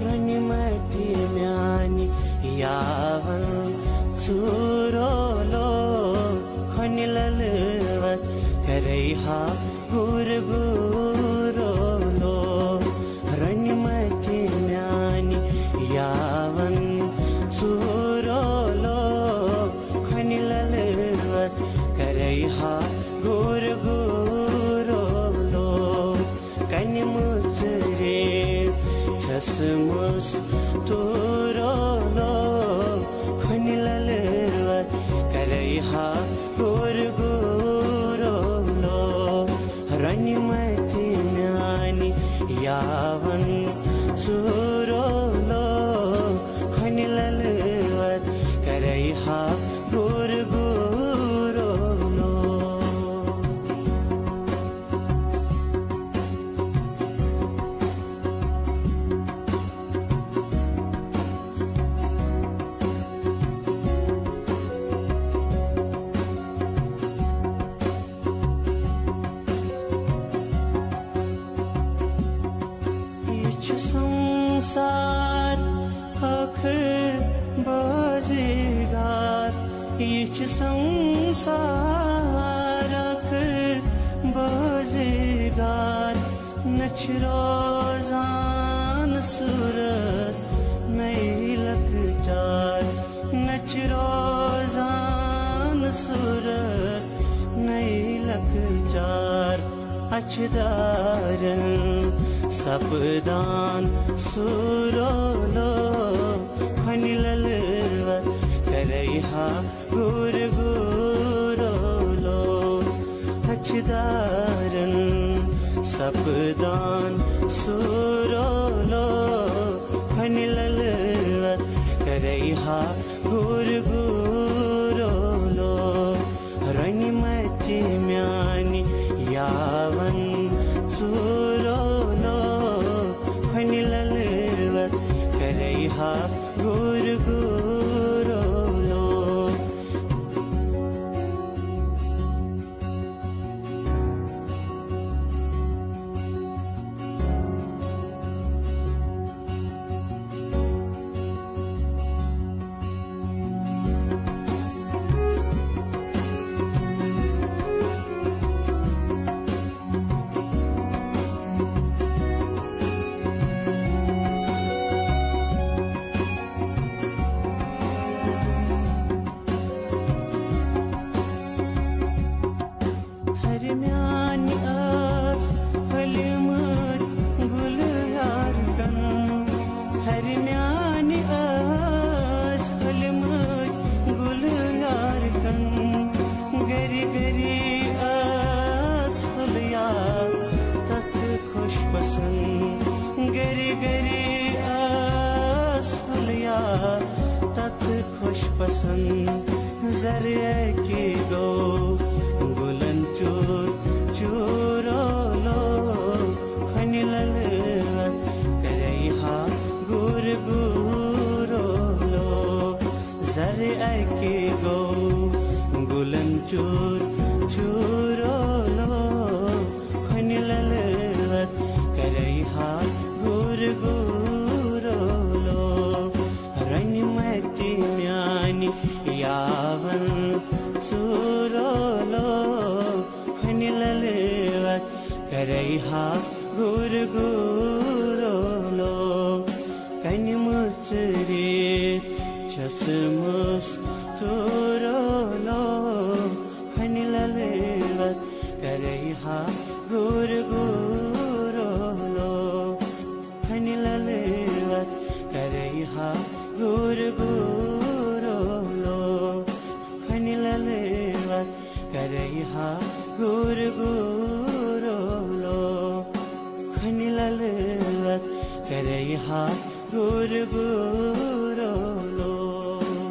रनिमति म्यानि यावन सूरोलो खनिललवत करैहा गुरगुरोलो रनिमति म्यानि यावन सूरोलो खनिललवत करैहा गुरगुरोलो कनिमुचरे छसमुस तुरोलो खनिललवत करैहा गुरगुरोलो रनिमति म्यानि यावन सूरोलो खनिललवत करैहा गुरगुरोलो संसार आखिर बाज़ीगार यह संसार आखिर बाज़ीगार नच रोज़ान सूरत नई लकचार नच रोज़ान सूरत नई लकचार अच्छदारन सपदान सूरोलो खनिललवत करैहा गुरगुरोलो अच्छदारन सपदान सूरोलो खनिललवत करैहा गुरगुरोलो रनिमति म्यानि यावन सूरोलो खनिललवत करैहा गुरगुरोलो म्यानि आस फलिमत गुल यारकन हर म्यानि आस फलिमत गुल यारकन गरी गरी आस फलिया तथ खुश पसंद गरी गरी आस फलिया तथ खुश पसंद जरिए की गो गुलन चूर चूरोलो खनिललवत करैहा गुरगुरोलो जरिए की गो गुलन चूर चूरोलो खनिललवत करैहा गुरगुरोलो रनिमति म्यानि यावन सूरोलो खनिललवत करैहा गुरगुरोलो कनिमुचरे छसमुस तुरोलो खनिललवत करैहा गुरगुरोलो खनिललवत करैहा गुरगुरोलो खनिललवत करैहा गुरगुरोलो खनिललवत करैहा गुरगुरोलो